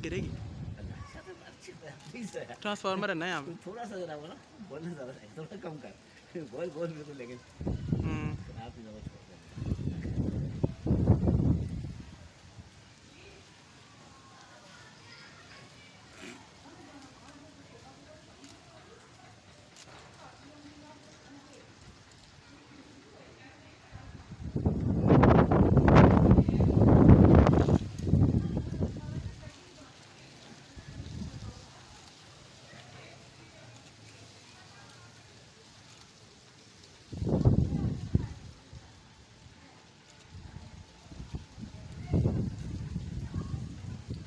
फिरेगी। अच्छी प्लीज है। ट्रांसफार्मर है ना यहाँ पे। थोड़ा सा जरा बोला बोलने ज़्यादा है, थोड़ा कम कर। बोल बोल बिल्कुल, लेकिन हम्म। आप ही